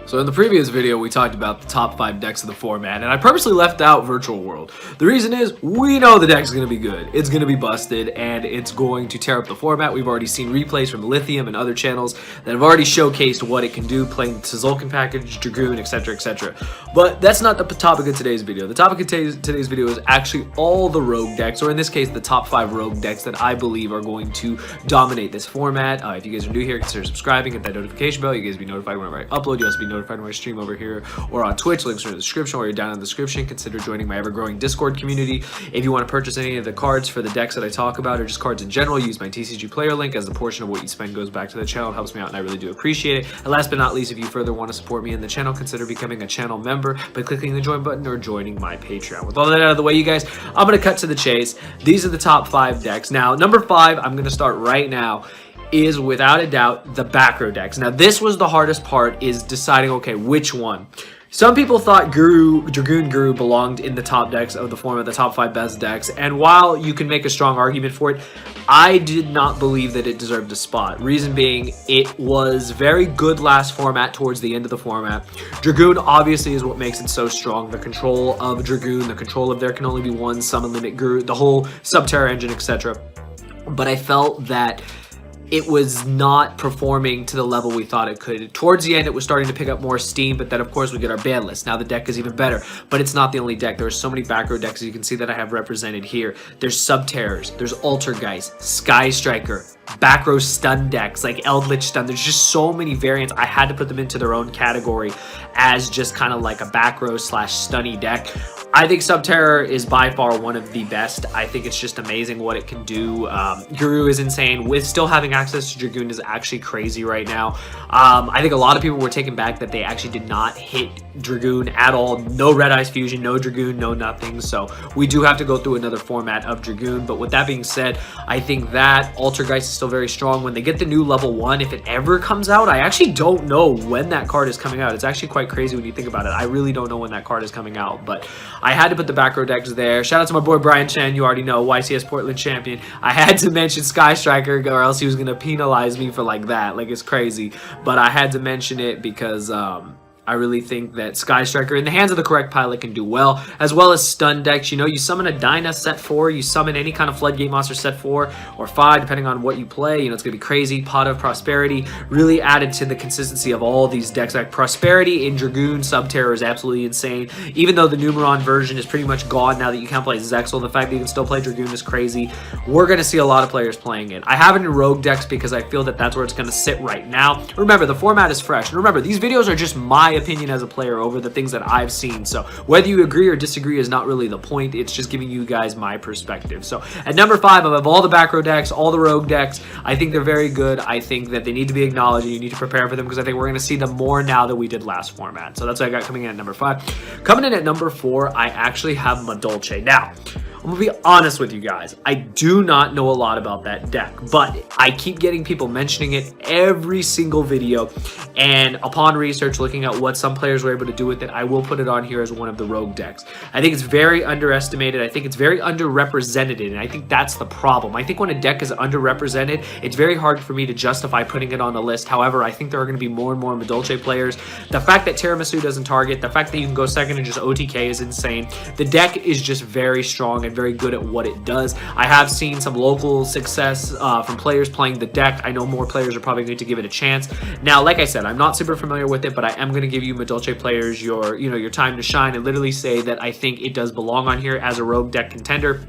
So in the previous video, we talked about the top 5 decks of the format, and I purposely left out Virtual World. The reason is, we know the deck's going to be good. It's going to be busted, and it's going to tear up the format. We've already seen replays from Lithium and other channels that have already showcased what it can do, playing the Tzolk'in package, Dragoon, etc, etc. But that's not the topic of today's video. The topic of today's video is actually all the rogue decks, or in this case, the top 5 rogue decks that I believe are going to dominate this format. If you guys are new here, consider subscribing, hit that notification bell. You guys will be notified whenever I upload. You'll also be notified when I stream over here or on Twitch. Links are in the description, or you're down in the description. Consider joining my ever-growing Discord community. If you want to purchase any of the cards for the decks that I talk about, or just cards in general, use my TCG player link, as the portion of what you spend goes back to the channel. It helps me out, and I really do appreciate it. And last but not least, if you further want to support me in the channel, consider becoming a channel member by clicking the join button or joining my Patreon. With all that out of the way, you guys, I'm going to cut to the chase. These are the top 5 decks. Now, number 5, I'm going to start right now, is without a doubt the back row decks. Now, this was the hardest part, is deciding, okay, which one. Some people thought Dragoon Guru belonged in the top decks of the format, the top 5 best decks, and while you can make a strong argument for it, I did not believe that it deserved a spot. Reason being, it was very good last format towards the end of the format. Dragoon obviously is what makes it so strong. The control of Dragoon, the control of there can only be one summon limit Guru, the whole Subterra engine, etc. But I felt that it was not performing to the level we thought it could. Towards the end, it was starting to pick up more steam, but then of course we get our ban list. Now the deck is even better, but it's not the only deck. There are so many back row decks, as you can see, that I have represented here. There's Subterrors, there's Altergeist, Sky Striker, back row stun decks like Eldritch Stun. There's just so many variants. I had to put them into their own category as just kind of like a back row slash stunny deck. I think Subterror is by far one of the best. I think it's just amazing what it can do. Guru is insane. With still having access to Dragoon is actually crazy right now. I think a lot of people were taken back that they actually did not hit Dragoon at all. No Red Eyes Fusion, no Dragoon, no nothing. So we do have to go through another format of Dragoon. But with that being said, I think that Altergeist is still very strong. When they get the new level 1, if it ever comes out, I actually don't know when that card is coming out. It's actually quite crazy when you think about it. I really don't know when that card is coming out, but I had to put the back row decks there. Shout out to my boy Brian Chen, you already know, YCS Portland champion. I had to mention Sky Striker, or else he was going to penalize me for like that. Like, it's crazy. But I had to mention it because I really think that Sky Striker, in the hands of the correct pilot, can do well, as well as stun decks. You know, you summon a Dyna set 4, you summon any kind of Floodgate monster set 4 or 5, depending on what you play. You know, it's going to be crazy. Pot of Prosperity really added to the consistency of all these decks. Like Prosperity in Dragoon Subterror is absolutely insane. Even though the Numeron version is pretty much gone now that you can't play Zexal, the fact that you can still play Dragoon is crazy. We're going to see a lot of players playing it. I have it in rogue decks because I feel that that's where it's going to sit right now. Remember, the format is fresh. And remember, these videos are just my opinion as a player over the things that I've seen. So whether you agree or disagree is not really the point. It's just giving you guys my perspective. So at number 5, of all the back row decks, all the rogue decks, I think they're very good. I think that they need to be acknowledged, and you need to prepare for them, because I think we're going to see them more now than we did last format. So that's what I got coming in at number 5. Coming in at number 4, I actually have Madolche. Now, I'm gonna be honest with you guys, I do not know a lot about that deck, but I keep getting people mentioning it every single video, and upon research, looking at what some players were able to do with it, I will put it on here as one of the rogue decks. I think it's very underestimated. I think it's very underrepresented, and I think that's the problem. I think when a deck is underrepresented, it's very hard for me to justify putting it on the list. However, I think there are going to be more and more Madolche players. The fact that Tiramisu doesn't target, the fact that you can go second and just OTK is insane. The deck is just very strong and very good at what it does. I have seen some local success from players playing the deck. I know more players are probably going to give it a chance. Now, like I said, I'm not super familiar with it, but I am going to give you Madolche players your time to shine, and literally say that I think it does belong on here as a rogue deck contender.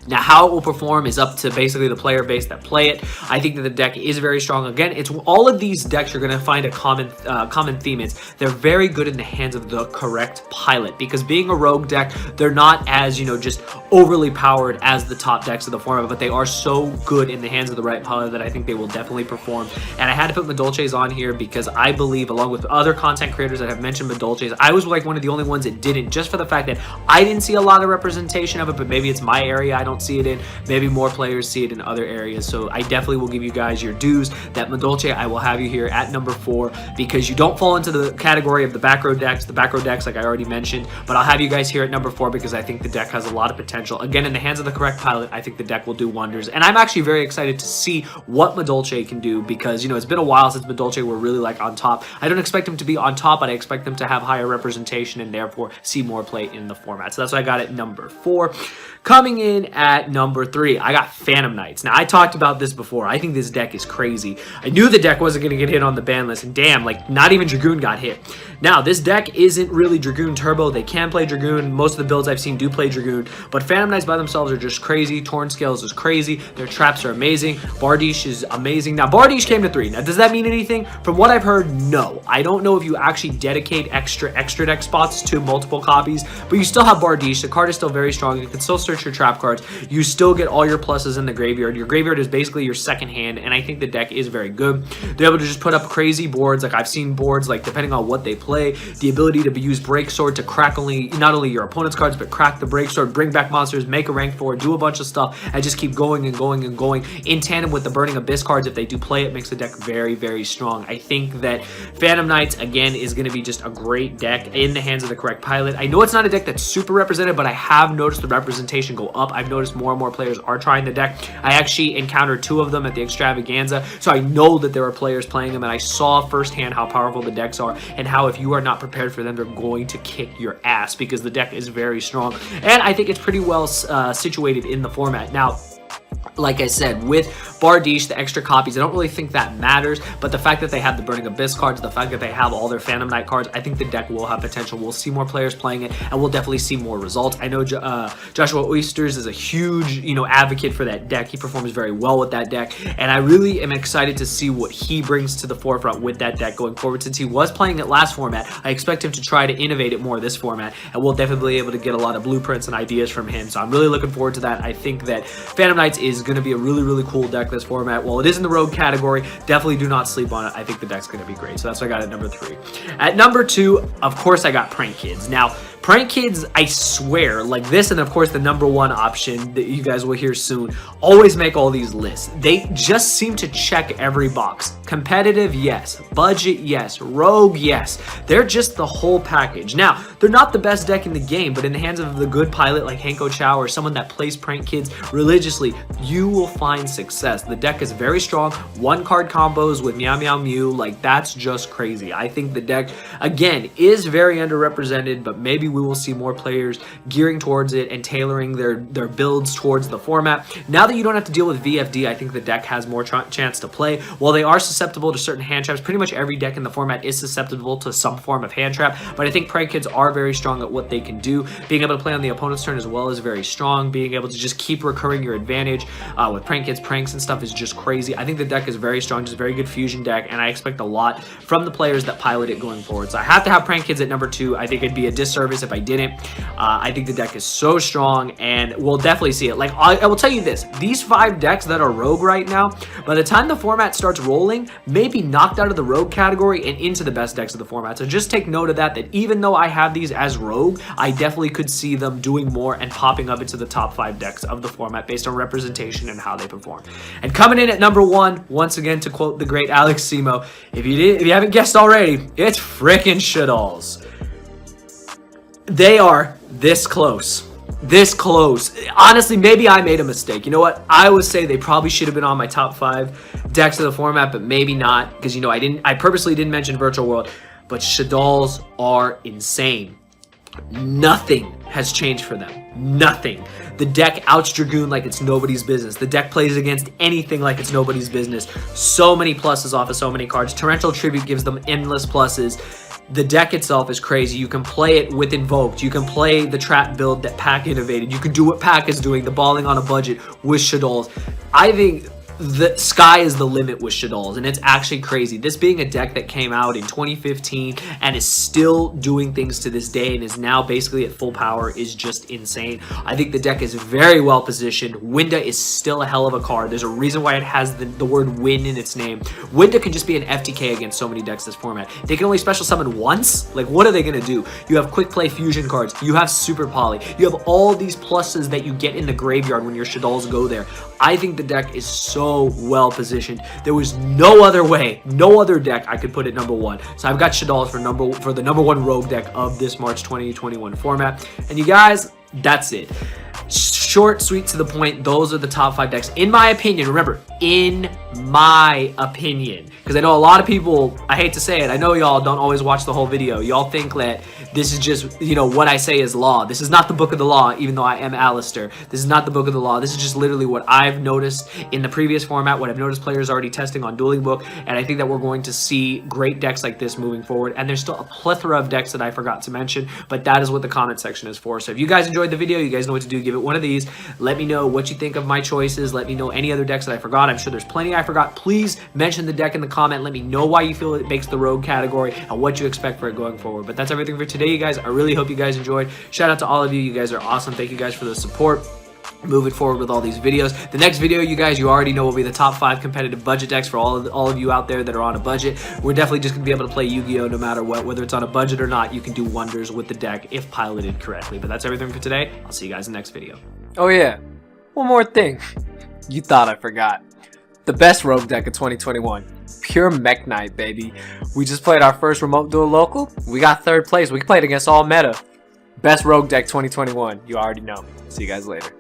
Now, how it will perform is up to basically the player base that play it. I think that the deck is very strong. Again, it's all of these decks you're going to find a common theme. It's they're very good in the hands of the correct pilot, because being a rogue deck, they're not as, just overly powered as the top decks of the format, but they are so good in the hands of the right pilot that I think they will definitely perform. And I had to put Madolches on here because I believe, along with other content creators that have mentioned Madolches, I was like one of the only ones that didn't, just for the fact that I didn't see a lot of representation of it, but maybe it's my area. I don't don't see it in. Maybe more players see it in other areas. So I definitely will give you guys your dues. That Madolche, I will have you here at number 4 because you don't fall into the category of the back row decks. The back row decks, like I already mentioned, but I'll have you guys here at number 4 because I think the deck has a lot of potential. Again, in the hands of the correct pilot, I think the deck will do wonders. And I'm actually very excited to see what Madolche can do because, you know, it's been a while since Madolche were really like on top. I don't expect them to be on top, but I expect them to have higher representation and therefore see more play in the format. So that's what I got at number 4. Coming in at number 3, I got Phantom Knights. Now, I talked about this before. I think this deck is crazy. I knew the deck wasn't going to get hit on the ban list, and damn, like, not even Dragoon got hit. Now, this deck isn't really Dragoon Turbo. They can play Dragoon. Most of the builds I've seen do play Dragoon, but Phantom Knights by themselves are just crazy. Torn Scales is crazy. Their traps are amazing. Bardiche is amazing. Now, Bardiche came to 3. Now, does that mean anything? From what I've heard, no. I don't know if you actually dedicate extra deck spots to multiple copies, but you still have Bardiche. The card is still very strong. You can still search your trap cards. You still get all your pluses in the graveyard. Your graveyard is basically your second hand, and I think the deck is very good. They're able to just put up crazy boards. Like, I've seen boards, like, depending on what they play, the ability to use Break Sword to crack not only your opponent's cards, but crack the Break Sword, bring back monsters, make a rank 4, do a bunch of stuff, and just keep going and going and going in tandem with the Burning Abyss cards. If they do play it, makes the deck very, very strong. I think that Phantom Knights, again, is going to be just a great deck in the hands of the correct pilot. I know it's not a deck that's super represented, but I have noticed the representation go up. I've noticed more and more players are trying the deck. I actually encountered 2 of them at the extravaganza, so I know that there are players playing them, and I saw firsthand how powerful the decks are and how if you are not prepared for them, they're going to kick your ass because the deck is very strong, and I think it's pretty well situated in the format. Now, like I said, with Bardiche, the extra copies, I don't really think that matters, but the fact that they have the Burning Abyss cards, the fact that they have all their Phantom Knight cards, I think the deck will have potential. We'll see more players playing it, and we'll definitely see more results. I know Joshua Oysters is a huge, you know, advocate for that deck. He performs very well with that deck, and I really am excited to see what he brings to the forefront with that deck going forward. Since he was playing it last format, I expect him to try to innovate it more this format, and we'll definitely be able to get a lot of blueprints and ideas from him, so I'm really looking forward to that. I think that Phantom Knights is going to be a really, really cool deck this format. While it is in the rogue category, definitely do not sleep on it. I think the deck's going to be great. So that's what I got at number 3. At number 2, of course, I got Prank Kids. Now, Prank Kids, I swear, like this and of course the number 1 option that you guys will hear soon, always make all these lists. They just seem to check every box. Competitive, yes. Budget, yes. Rogue, yes. They're just the whole package. Now, they're not the best deck in the game, but in the hands of the good pilot like Hanko Chow or someone that plays Prank Kids religiously, you will find success. The deck is very strong. 1-card combos with Meow Meow Mew, like that's just crazy. I think the deck, again, is very underrepresented, but maybe we will see more players gearing towards it and tailoring their builds towards the format. Now that you don't have to deal with VFD, I think the deck has more chance to play. While they are susceptible to certain hand traps, pretty much every deck in the format is susceptible to some form of hand trap, but I think Prank Kids are very strong at what they can do. Being able to play on the opponent's turn as well is very strong. Being able to just keep recurring your advantage with Prank Kids pranks and stuff is just crazy. I think the deck is very strong, just a very good fusion deck, and I expect a lot from the players that pilot it going forward. So I have to have Prank Kids at number 2. I think it'd be a disservice if I didn't. I think the deck is so strong, and we'll definitely see it. Like, I will tell you this, these 5 decks that are rogue right now, by the time the format starts rolling, may be knocked out of the rogue category and into the best decks of the format. So just take note of that even though I have these as rogue, I definitely could see them doing more and popping up into the top 5 decks of the format based on representation and how they perform. And coming in at number 1, once again, to quote the great Alex Simo, if you haven't guessed already, it's frickin' Shadolls. They are this close. This close. Honestly, maybe I made a mistake. You know what? I would say they probably should have been on my top 5 decks of the format, but maybe not, because, you know, I purposely didn't mention Virtual World, but Shadolls are insane. Nothing has changed for them. Nothing. The deck outs Dragoon like it's nobody's business. The deck plays against anything like it's nobody's business. So many pluses off of so many cards. Torrential Tribute gives them endless pluses. The deck itself is crazy. You can play it with Invoked. You can play the trap build that Pack innovated. You can do what Pack is doing, the balling on a budget with Shadolls. I think the sky is the limit with Shaddolls, and it's actually crazy. This being a deck that came out in 2015 and is still doing things to this day and is now basically at full power is just insane. I think the deck is very well positioned. Winda is still a hell of a card. There's a reason why it has the word win in its name. Winda can just be an FTK against so many decks this format. They can only special summon once? Like, what are they going to do? You have quick play fusion cards. You have super poly. You have all these pluses that you get in the graveyard when your Shaddolls go there. I think the deck is so well positioned. There was no other way, no other deck I could put it number one. So I've got Shaddolls for the number one rogue deck of this March 2021 format. And you guys, that's it. Short, sweet, to the point. Those are the top 5 decks in my opinion. Remember, in my opinion, because I know a lot of people, I hate to say it, I know y'all don't always watch the whole video. Y'all think that this is just, you know, what I say is law. This is not the book of the law, even though I am Alistair. This is not the book of the law. This is just literally what I've noticed in the previous format, what I've noticed players already testing on Dueling Book, and I think that we're going to see great decks like this moving forward. And there's still a plethora of decks that I forgot to mention, but that is what the comment section is for. So if you guys enjoyed the video, you guys know what to do. Give it one of these. Let me know what you think of my choices. Let me know any other decks that I forgot. I'm sure there's plenty I forgot. Please mention the deck in the comment. Let me know why you feel it makes the rogue category and what you expect for it going forward. But that's everything for today, you guys. I really hope you guys enjoyed. Shout out to all of you. You guys are awesome. Thank you guys for the support. Moving forward with all these videos. The next video, you guys, you already know, will be the top 5 competitive budget decks for all of you out there that are on a budget. We're definitely just going to be able to play Yu-Gi-Oh! No matter what. Whether it's on a budget or not, you can do wonders with the deck if piloted correctly. But that's everything for today. I'll see you guys in the next video. Oh yeah, one more thing. You thought I forgot. The best rogue deck of 2021. Pure Mech Knight, baby. We just played our first remote duel local. We got 3rd place. We played against all meta. Best rogue deck 2021. You already know. See you guys later.